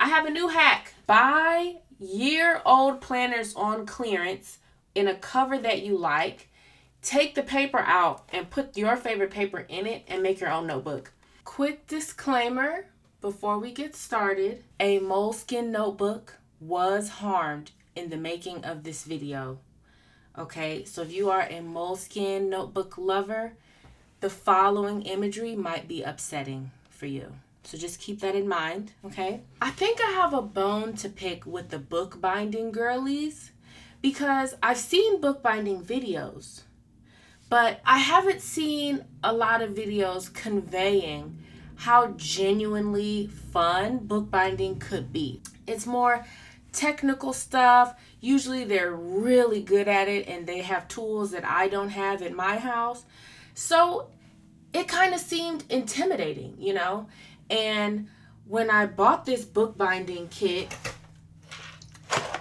I have a new hack. Buy year-old planners on clearance in a cover that you like. Take the paper out and put your favorite paper in it and make your own notebook. Quick disclaimer before we get started. A Moleskine notebook was harmed in the making of this video. Okay, so if you are a Moleskine notebook lover, the following imagery might be upsetting for you. So just keep that in mind, okay? I think I have a bone to pick with the bookbinding girlies because I've seen bookbinding videos, but I haven't seen a lot of videos conveying how genuinely fun bookbinding could be. It's more technical stuff. Usually they're really good at it and they have tools that I don't have in my house. So it kind of seemed intimidating, you know? And when I bought this bookbinding kit,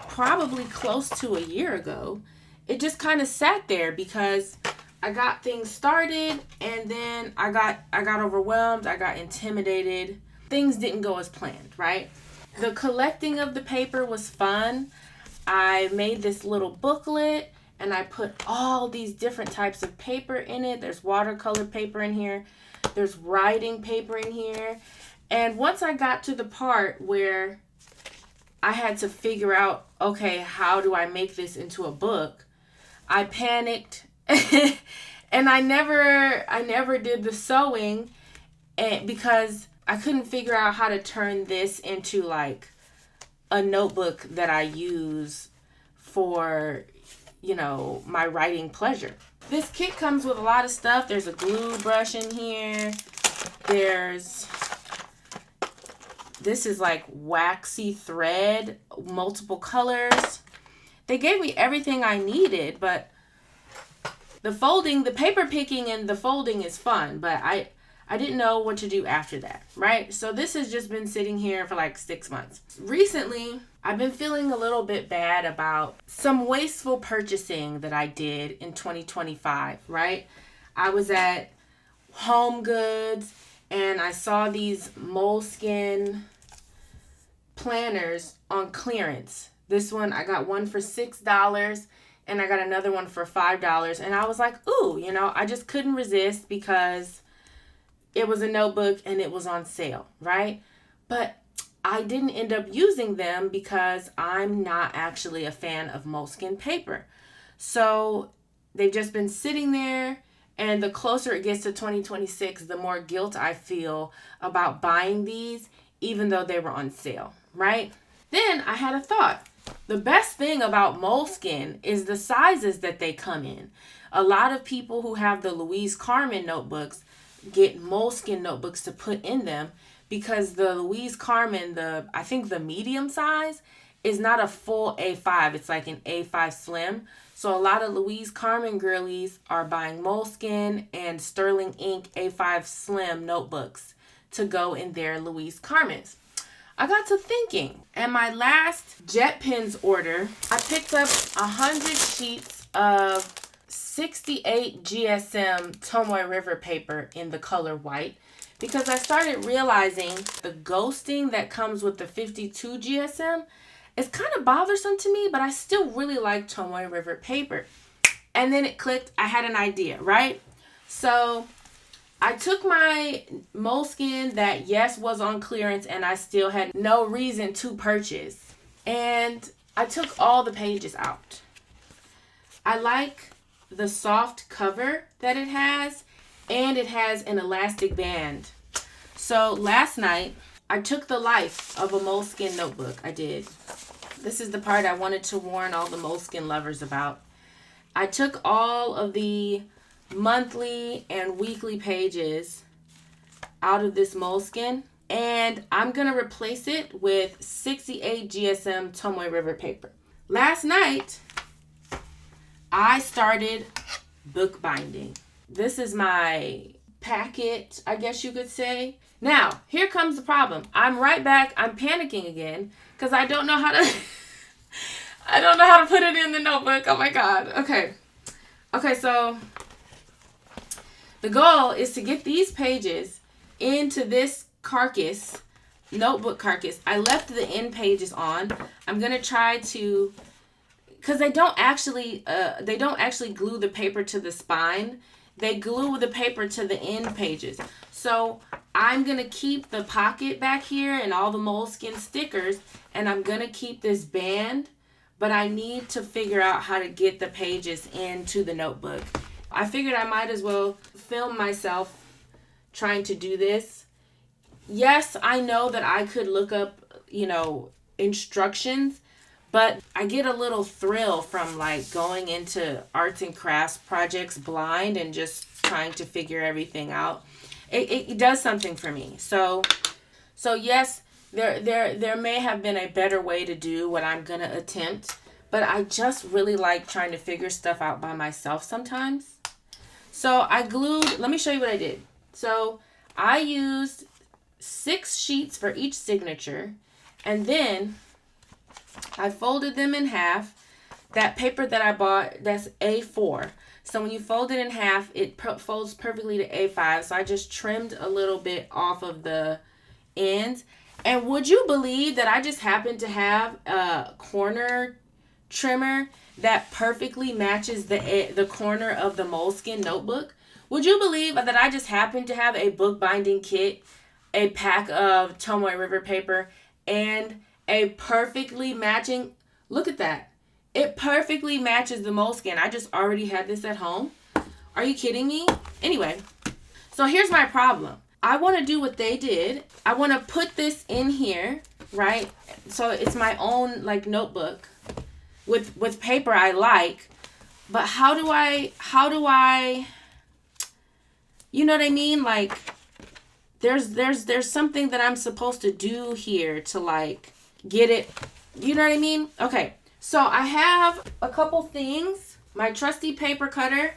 probably close to a year ago, it just kind of sat there because I got things started and then I got overwhelmed, I got intimidated. Things didn't go as planned, right? The collecting of the paper was fun. I made this little booklet and I put all these different types of paper in it. There's watercolor paper in here. There's writing paper in here. And once I got to the part where I had to figure out, okay, how do I make this into a book? I panicked and I never did the sewing because I couldn't figure out how to turn this into like a notebook that I use for, you know, my writing pleasure. This kit comes with a lot of stuff. There's a glue brush in here. This is like waxy thread, multiple colors. They gave me everything I needed, but the paper picking and the folding is fun, but I didn't know what to do after that, right? So this has just been sitting here for like 6 months. Recently, I've been feeling a little bit bad about some wasteful purchasing that I did in 2025, right? I was at Home Goods and I saw these Moleskine planners on clearance. This one, I got one for $6 and I got another one for $5. And I was like, ooh, you know, I just couldn't resist because it was a notebook and it was on sale, right? But I didn't end up using them because I'm not actually a fan of Moleskine paper. So they've just been sitting there, and the closer it gets to 2026, the more guilt I feel about buying these, even though they were on sale, right? Then I had a thought. The best thing about Moleskine is the sizes that they come in. A lot of people who have the Louise Carmen notebooks get Moleskine notebooks to put in them because the Louise Carmen, I think the medium size, is not a full A5. It's like an A5 slim. So a lot of Louise Carmen girlies are buying Moleskine and Sterling Ink A5 slim notebooks to go in their Louise Carmens. I got to thinking, and my last Jet Pens order, I picked up 100 sheets of 68 GSM Tomoe River paper in the color white because I started realizing the ghosting that comes with the 52 GSM is kind of bothersome to me, but I still really like Tomoe River paper. And then it clicked. I had an idea, right? So I took my Moleskine that, yes, was on clearance and I still had no reason to purchase. And I took all the pages out. I like the soft cover that it has, and it has an elastic band. So last night, I took the life of a Moleskine notebook. I did. This is the part I wanted to warn all the Moleskine lovers about. I took all of the monthly and weekly pages out of this Moleskine, and I'm going to replace it with 68 GSM Tomoe River paper. Last night, I started bookbinding. This is my packet, I guess you could say. Now, here comes the problem. I'm right back. I'm panicking again because I don't know how to put it in the notebook. Oh my God. Okay, so the goal is to get these pages into this carcass notebook carcass. I left the end pages on. I'm going to try to, because they don't actually glue the paper to the spine. They glue the paper to the end pages. So I'm going to keep the pocket back here and all the moleskin stickers, and I'm going to keep this band, but I need to figure out how to get the pages into the notebook. I figured I might as well film myself trying to do this. Yes, I know that I could look up, instructions, but I get a little thrill from like going into arts and crafts projects blind and just trying to figure everything out. It does something for me. So yes, there may have been a better way to do what I'm going to attempt, but I just really like trying to figure stuff out by myself sometimes. So I glued, let me show you what I did. So I used 6 sheets for each signature, and then I folded them in half. That paper that I bought, that's A4. So when you fold it in half, it folds perfectly to A5. So I just trimmed a little bit off of the ends. And would you believe that I just happened to have a corner trimmer that perfectly matches the corner of the moleskin notebook? Would you believe that I just happened to have a bookbinding kit, a pack of Tomoe River paper, and a perfectly matching, look at that. It perfectly matches the moleskin. I just already had this at home. Are you kidding me? Anyway, so here's my problem. I want to do what they did. I want to put this in here, right? So it's my own like notebook with paper I like. But how do I, you know what I mean? Like there's something that I'm supposed to do here to like get it. You know what I mean? Okay. So I have a couple things. My trusty paper cutter.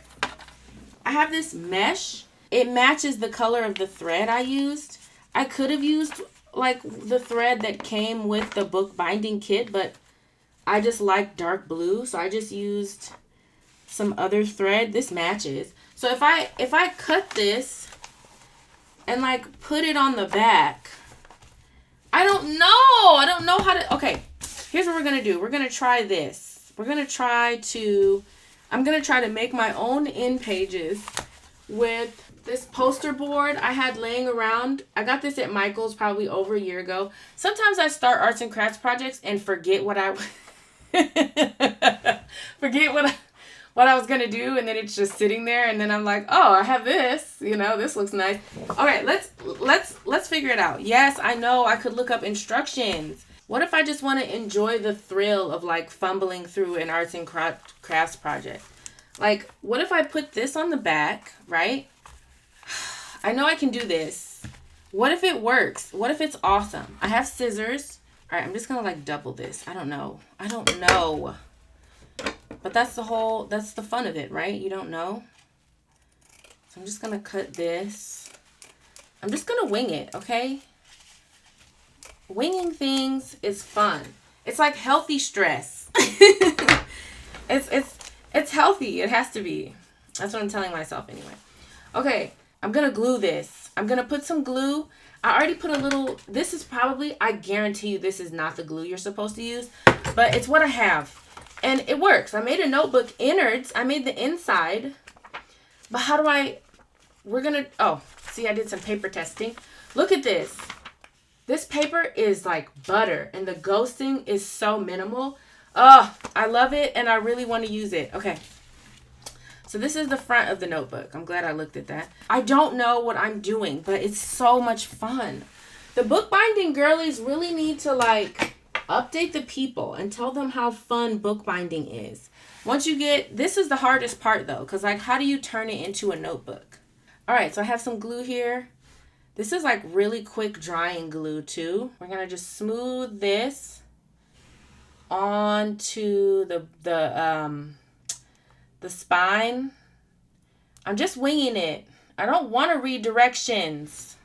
I have this mesh. It matches the color of the thread I used. I could have used like the thread that came with the book binding kit, but I just like dark blue, so I just used some other thread. This matches. So if I cut this and like put it on the back, I don't know how to. Okay, here's what we're gonna do. We're gonna try this. I'm gonna try to make my own end pages with this poster board I had laying around. I got this at Michael's probably over a year ago. Sometimes I start arts and crafts projects and forget what I what I was gonna do, and then it's just sitting there, and then I'm like, oh, I have this, this looks nice. All right, let's figure it out. Yes, I know I could look up instructions. What if I just want to enjoy the thrill of like fumbling through an arts and crafts project? Like, what if I put this on the back, right? I know I can do this. What if it works? What if it's awesome? I have scissors. All right, I'm just gonna like double this. I don't know. But that's the fun of it, right? You don't know. So I'm just gonna cut this. I'm just gonna wing it, okay? Winging things is fun. It's like healthy stress. It's healthy. It has to be. That's what I'm telling myself anyway. Okay, I'm gonna glue this. I'm gonna put some glue. I already put a little, this is probably, I guarantee you this is not the glue you're supposed to use, but it's what I have. And it works. I made a notebook innards. I made the inside. But how do I, see, I did some paper testing. Look at this. This paper is like butter, and the ghosting is so minimal. Oh, I love it, and I really want to use it. Okay. So this is the front of the notebook. I'm glad I looked at that. I don't know what I'm doing, but it's so much fun. The bookbinding girlies really need to like update the people and tell them how fun bookbinding is. Once you get, this is the hardest part though, because like how do you turn it into a notebook? All right, so I have some glue here. This is like really quick drying glue too. We're gonna just smooth this onto the spine. I'm just winging it. I don't want to read directions.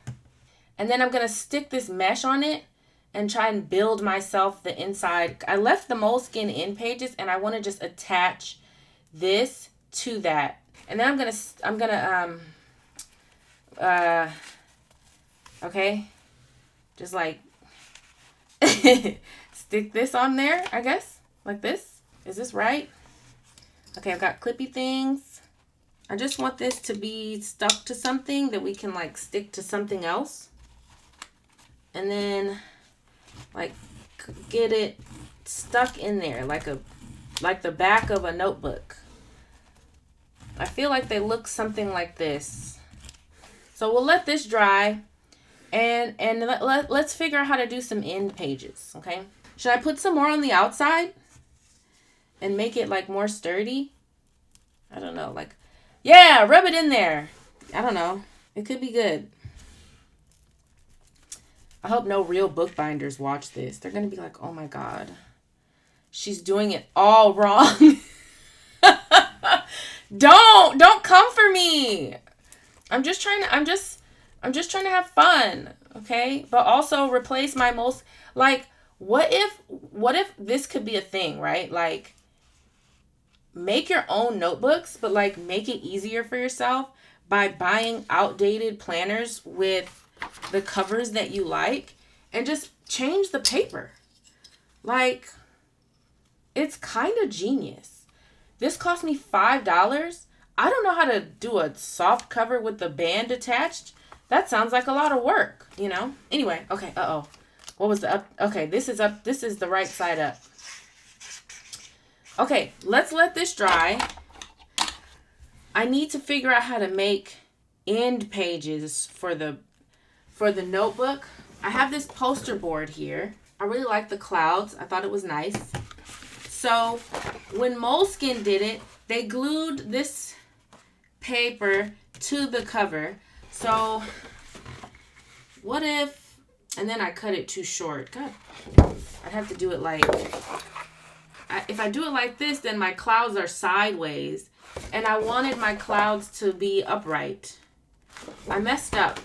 And then I'm gonna stick this mesh on it and try and build myself the inside. I left the moleskin end pages, and I want to just attach this to that. And then I'm gonna okay, just like stick this on there, I guess, like this. Is this right? Okay, I've got clippy things. I just want this to be stuck to something that we can like stick to something else. And then like get it stuck in there like the back of a notebook. I feel like they look something like this. So we'll let this dry and let's figure out how to do some end pages, okay? Should I put some more on the outside and make it like more sturdy? I don't know, like, yeah, rub it in there. I don't know. It could be good. I hope no real bookbinders watch this. They're going to be like, oh my God, she's doing it all wrong. Don't come for me. I'm just trying to have fun, okay? But also replace my most, like, what if this could be a thing, right? Like, make your own notebooks, but like make it easier for yourself by buying outdated planners with the covers that you like and just change the paper. Like, it's kind of genius. This cost me $5. I don't know how to do a soft cover with the band attached. That sounds like a lot of work, you know? Anyway, okay, what was the up? Okay, this is the right side up. Okay, let's let this dry. I need to figure out how to make end pages for the notebook. I have this poster board here. I really like the clouds. I thought it was nice. So when Moleskine did it, they glued this paper to the cover. So what if, and then I cut it too short. God, I'd have to do it like, if I do it like this, then my clouds are sideways. And I wanted my clouds to be upright. I messed up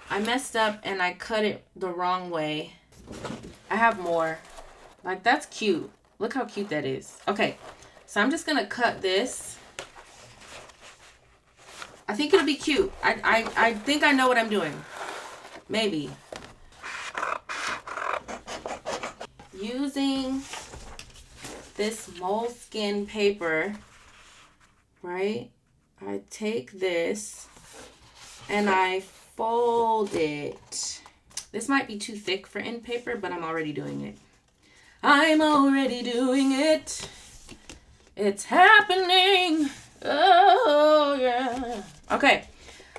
and I cut it the wrong way. I have more. Like, that's cute. Look how cute that is. Okay, so I'm just going to cut this. I think it'll be cute. I think I know what I'm doing. Maybe. Using this Moleskine paper, right? I take this and I fold it. This might be too thick for end paper, but I'm already doing it. I'm already doing it. It's happening. Oh yeah. Okay.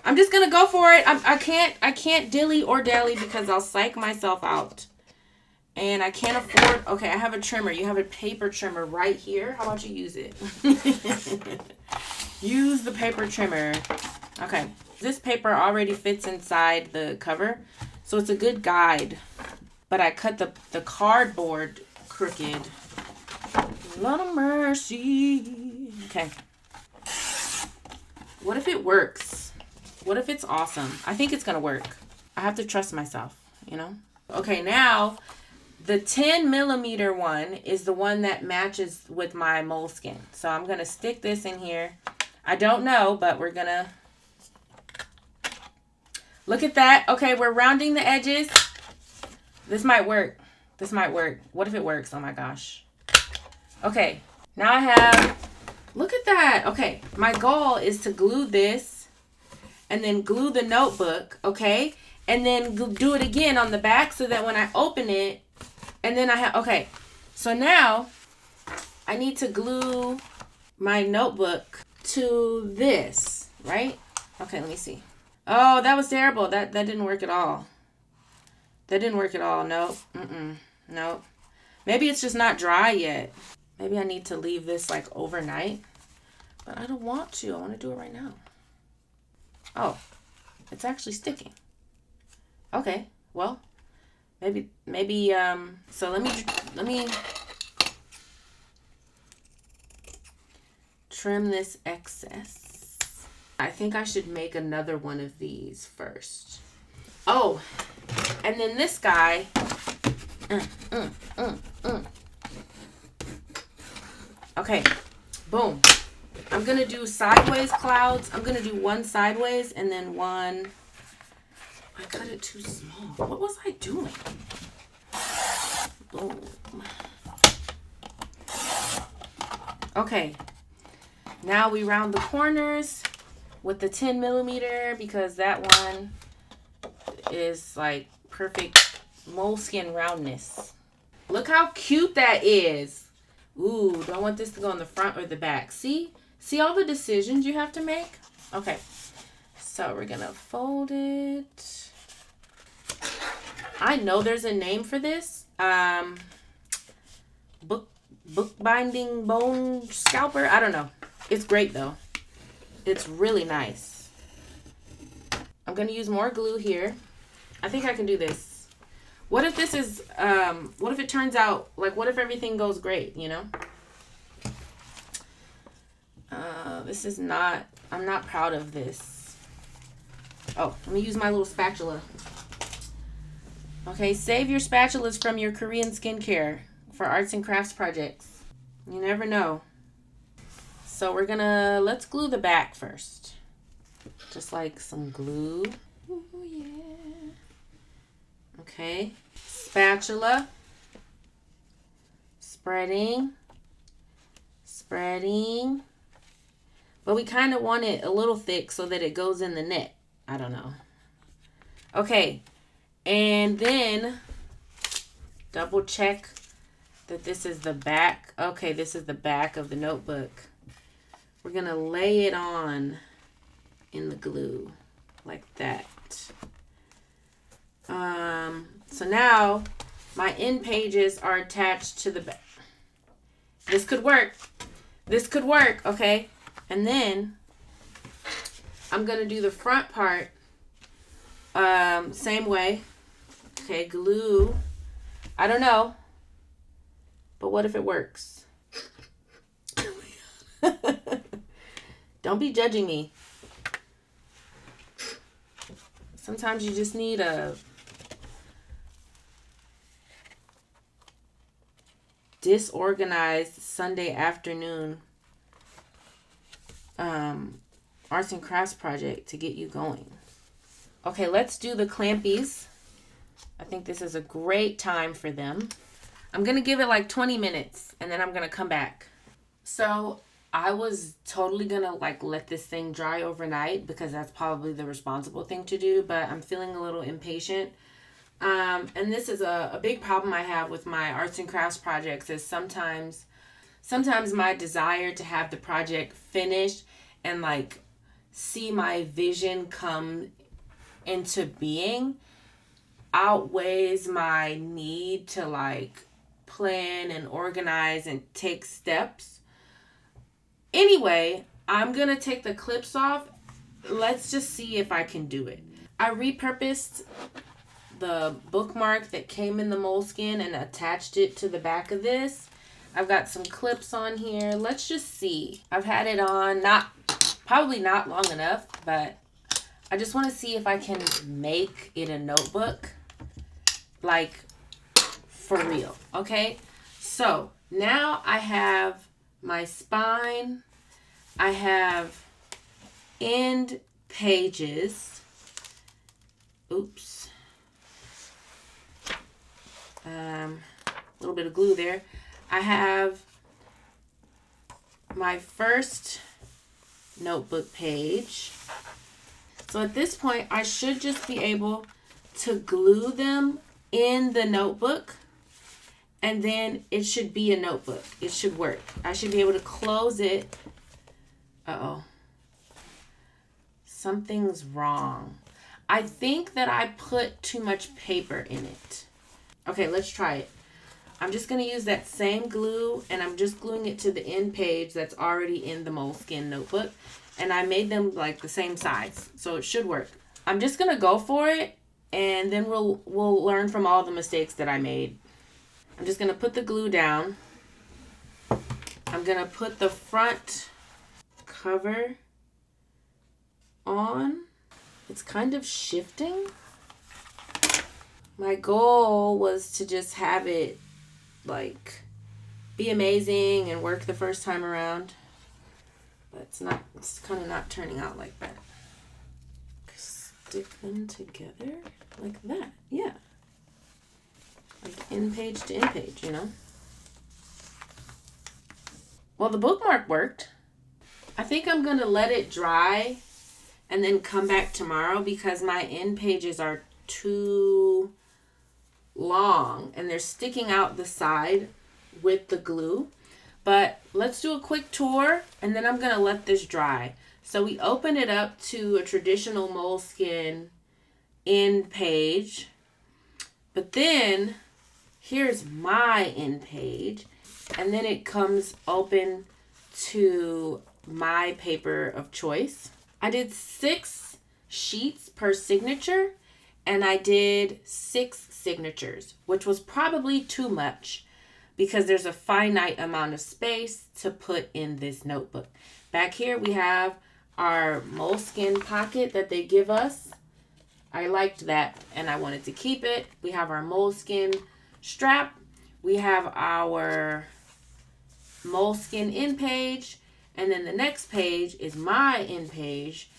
I'm just gonna go for it. I can't dilly or dally because I'll psych myself out. And I can't afford, okay, I have a trimmer. You have a paper trimmer right here. How about you use it? Use the paper trimmer. Okay. This paper already fits inside the cover, so it's a good guide. But I cut the cardboard crooked. Lord of mercy. Okay. What if it works? What if it's awesome? I think it's going to work. I have to trust myself, you know? Okay, now the 10 millimeter one is the one that matches with my Moleskine. So I'm going to stick this in here. I don't know, but we're going to look at that. Okay, we're rounding the edges. This might work. This might work. What if it works? Oh my gosh. Okay, now I have, look at that. Okay, my goal is to glue this and then glue the notebook, okay? And then do it again on the back so that when I open it, and then I have, okay. So now I need to glue my notebook to this, right? Okay, let me see. Oh, that was terrible. That didn't work at all. That didn't work at all. Nope. Nope. Maybe it's just not dry yet. Maybe I need to leave this like overnight. But I don't want to. I want to do it right now. Oh, it's actually sticking. Okay, well, maybe, so let me trim this excess. I think I should make another one of these first. Oh, and then this guy, okay, boom. I'm going to do sideways clouds. I'm going to do one sideways and then one. I cut it too small. What was I doing? Boom. Okay, now we round the corners with the 10 millimeter because that one is like perfect moleskin roundness. Look how cute that is. Ooh, do I want this to go in the front or the back? See all the decisions you have to make? Okay, so we're gonna fold it. I know there's a name for this. Bookbinding bone scalper. I don't know. It's great though. It's really nice. I'm gonna use more glue here. I think I can do this. What if this is, what if it turns out, like, what if everything goes great, you know? This is not, I'm not proud of this. Oh, let me use my little spatula. Okay, save your spatulas from your Korean skincare for arts and crafts projects. You never know. So let's glue the back first. Just like some glue. Oh, yeah. Okay, spatula. Spreading. But we kind of want it a little thick so that it goes in the net. I don't know. Okay, and then double check that this is the back. Okay, this is the back of the notebook. We're going to lay it on in the glue like that. So now my end pages are attached to the back. This could work. Okay. And then I'm going to do the front part same way. Okay, glue. I don't know. But what if it works? Don't be judging me. Sometimes you just need a disorganized Sunday afternoon arts and crafts project to get you going. Okay, let's do the clampies. I think this is a great time for them. I'm going to give it like 20 minutes and then I'm going to come back. So I was totally going to like let this thing dry overnight because that's probably the responsible thing to do, but I'm feeling a little impatient. And this is a big problem I have with my arts and crafts projects is sometimes my desire to have the project finished and like see my vision come into being outweighs my need to like plan and organize and take steps. Anyway, I'm going to take the clips off. Let's just see if I can do it. I repurposed the bookmark that came in the moleskin and attached it to the back of this. I've got some clips on here. Let's just see. I've had it on, probably not long enough, but I just want to see if I can make it a notebook, like for real, okay? So now I have my spine. I have end pages. Oops. A little bit of glue there. I have my first notebook page. So at this point, I should just be able to glue them in the notebook, and then it should be a notebook. It should work. I should be able to close it. Uh-oh. Something's wrong. I think that I put too much paper in it. Okay, let's try it. I'm just going to use that same glue, and I'm just gluing it to the end page that's already in the moleskin notebook. And I made them like the same size, so it should work. I'm just going to go for it, and then we'll learn from all the mistakes that I made. I'm just going to put the glue down. I'm going to put the front cover on. It's kind of shifting. My goal was to just have it like be amazing and work the first time around, but it's kind of not turning out like that. Stick them together like that. Yeah, like end page to end page, you know. Well, the bookmark worked. I think I'm going to let it dry and then come back tomorrow because my end pages are too long and they're sticking out the side with the glue. But let's do a quick tour and then I'm going to let this dry. So we open it up to a traditional Moleskine end page. But then here's my end page. And then it comes open to my paper of choice. I did 6 sheets per signature and I did 6 signatures, which was probably too much because there's a finite amount of space to put in this notebook. Back here we have our Moleskine pocket that they give us. I liked that and I wanted to keep it. We have our Moleskine strap. We have our Moleskine end page. And then the next page is my end page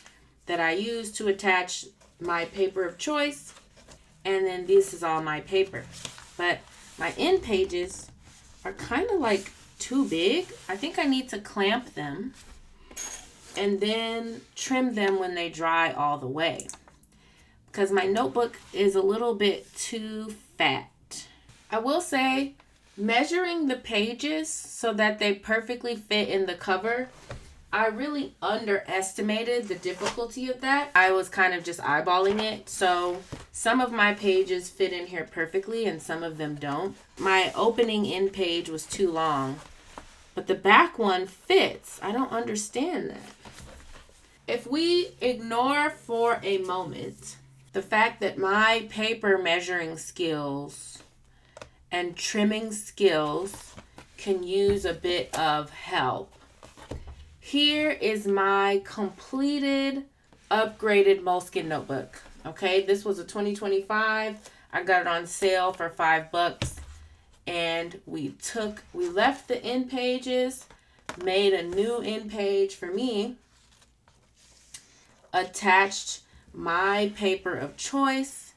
that I use to attach my paper of choice. And then this is all my paper. But my end pages are kind of like too big. I think I need to clamp them and then trim them when they dry all the way. Because my notebook is a little bit too fat. I will say, measuring the pages so that they perfectly fit in the cover, I really underestimated the difficulty of that. I was kind of just eyeballing it. So some of my pages fit in here perfectly and some of them don't. My opening end page was too long, but the back one fits. I don't understand that. If we ignore for a moment the fact that my paper measuring skills and trimming skills can use a bit of help, here is my completed, upgraded Moleskine notebook. Okay, this was a 2025. I got it on sale for $5. And we left the end pages, made a new end page for me, attached my paper of choice,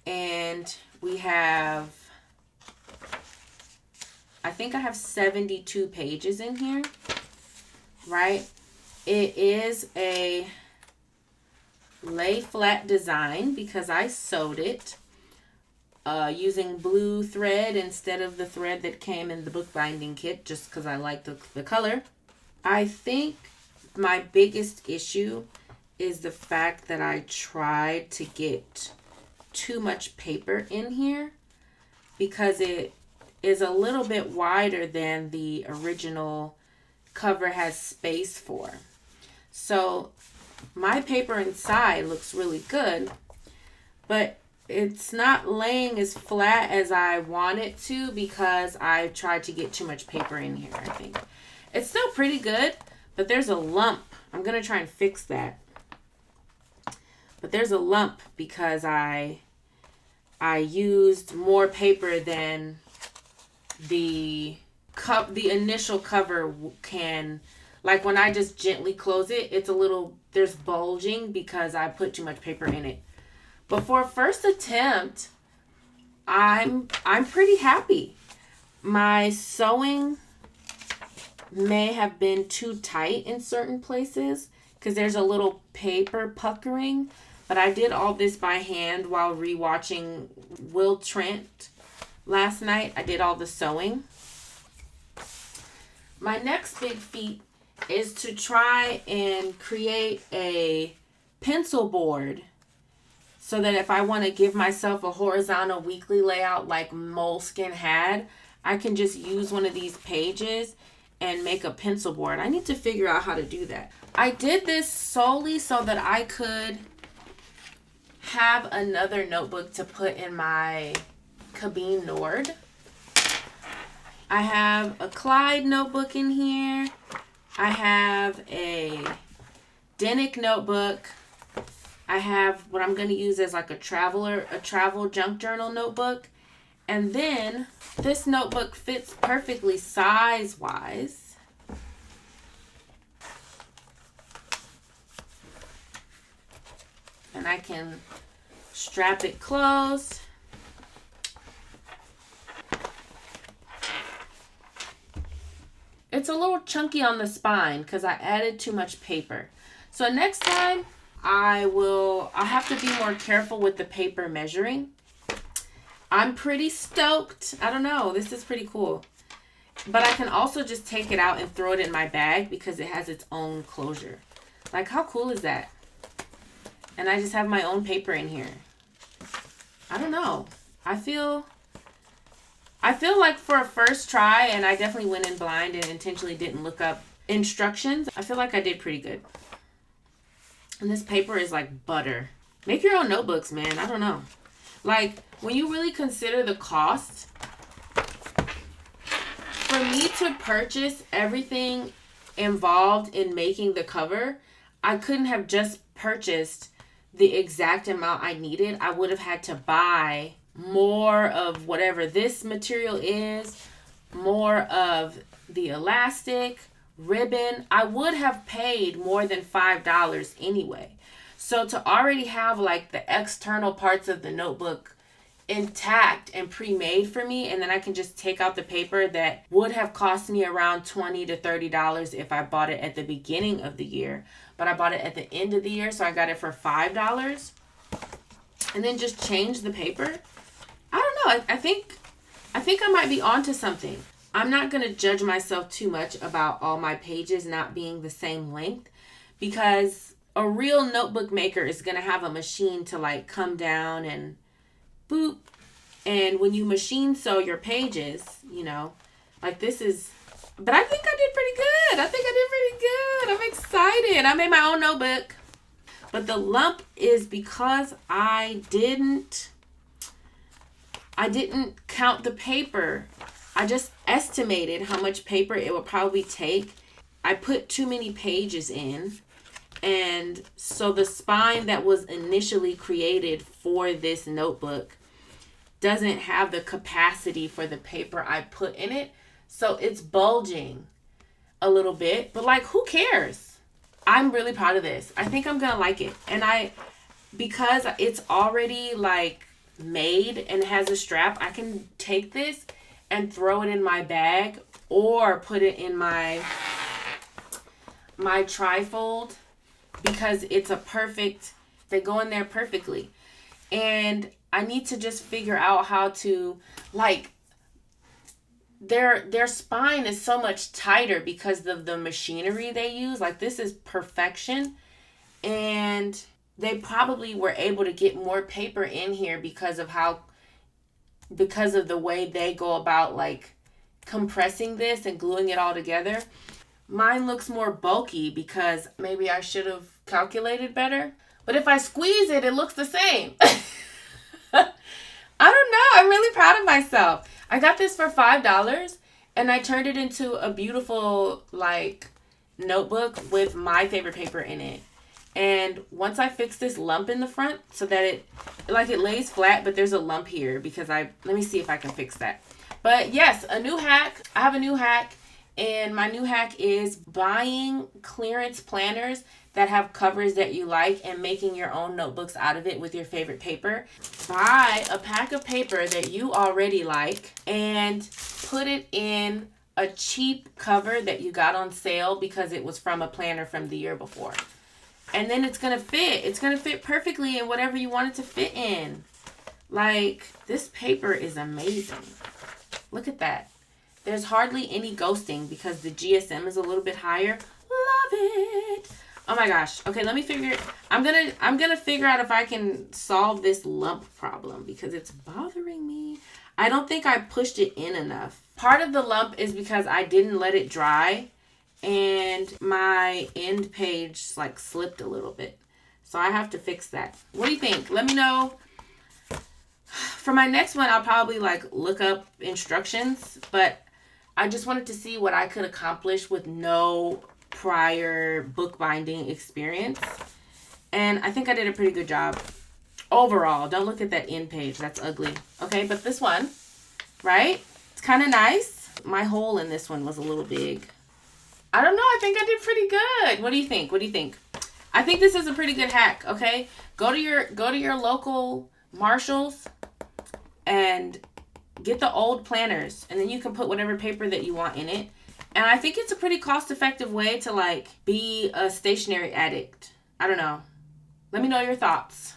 and we have, I think I have 72 pages in here, right? It is a lay flat design because I sewed it using blue thread instead of the thread that came in the bookbinding kit just because I like the color. I think my biggest issue is the fact that I tried to get too much paper in here because it is a little bit wider than the original cover has space for. So my paper inside looks really good, but it's not laying as flat as I want it to because I tried to get too much paper in here, I think. It's still pretty good, but there's a lump. I'm going to try and fix that. But there's a lump because I used more paper than the initial cover can. Like when I just gently close it, it's a little, there's bulging because I put too much paper in it. But for first attempt, I'm pretty happy. My sewing may have been too tight in certain places because there's a little paper puckering. But I did all this by hand while rewatching Will Trent last night. I did all the sewing. My next big feat is to try and create a pencil board so that if I want to give myself a horizontal weekly layout like Moleskine had, I can just use one of these pages and make a pencil board. I need to figure out how to do that. I did this solely so that I could have another notebook to put in my Cabine Nord. I have a Clyde notebook in here. I have a Denick notebook. I have what I'm going to use as like a travel junk journal notebook. And then this notebook fits perfectly size-wise. And I can strap it closed. it's a little chunky on the spine because I added too much paper. So next time I'll have to be more careful with the paper measuring. I'm pretty stoked. I don't know. This is pretty cool. But I can also just take it out and throw it in my bag because it has its own closure. Like, how cool is that? And I just have my own paper in here. I don't know. I feel like for a first try, and I definitely went in blind and intentionally didn't look up instructions, I feel like I did pretty good. And this paper is like butter. Make your own notebooks, man. I don't know. Like, when you really consider the cost, for me to purchase everything involved in making the cover, I couldn't have just purchased the exact amount I needed. I would have had to buy more of whatever this material is, more of the elastic, ribbon. I would have paid more than $5 anyway. So to already have like the external parts of the notebook intact and pre-made for me, and then I can just take out the paper that would have cost me around $20 to $30 if I bought it at the beginning of the year, but I bought it at the end of the year, so I got it for $5, and then just change the paper. I don't know. I think I might be onto something. I'm not going to judge myself too much about all my pages not being the same length, because a real notebook maker is going to have a machine to like come down and boop. And when you machine sew your pages, you know, like this is, but I think I did pretty good. I'm excited. I made my own notebook. But the lump is because I didn't count the paper. I just estimated how much paper it would probably take. I put too many pages in. And so the spine that was initially created for this notebook doesn't have the capacity for the paper I put in it. So it's bulging a little bit. But like, who cares? I'm really proud of this. I think I'm going to like it. And because it's already like made and has a strap, I can take this and throw it in my bag or put it in my trifold, because it's they go in there perfectly. And I need to just figure out how to, like, their spine is so much tighter because of the machinery they use. Like, this is perfection. And they probably were able to get more paper in here because of the way they go about, like, compressing this and gluing it all together. Mine looks more bulky because maybe I should have calculated better. But if I squeeze it, it looks the same. I don't know. I'm really proud of myself. I got this for $5 and I turned it into a beautiful like notebook with my favorite paper in it. And once I fix this lump in the front so that it lays flat, but there's a lump here because let me see if I can fix that. But yes, a new hack. I have a new hack. And my new hack is buying clearance planners that have covers that you like and making your own notebooks out of it with your favorite paper. Buy a pack of paper that you already like and put it in a cheap cover that you got on sale because it was from a planner from the year before. And then it's going to fit. It's going to fit perfectly in whatever you want it to fit in. Like, this paper is amazing. Look at that. There's hardly any ghosting because the GSM is a little bit higher. Love it. Oh my gosh. Okay, let me figure. I'm gonna figure out if I can solve this lump problem because it's bothering me. I don't think I pushed it in enough. Part of the lump is because I didn't let it dry and my end page like slipped a little bit. So I have to fix that. What do you think? Let me know. For my next one, I'll probably like look up instructions, but I just wanted to see what I could accomplish with no prior bookbinding experience. And I think I did a pretty good job overall. Don't look at that end page. That's ugly. Okay, but this one, right? It's kind of nice. My hole in this one was a little big. I don't know. I think I did pretty good. What do you think? What do you think? I think this is a pretty good hack, okay? Go to your local Marshalls and get the old planners, and then you can put whatever paper that you want in it And I think it's a pretty cost-effective way to like be a stationery addict. I don't know. Let me know your thoughts.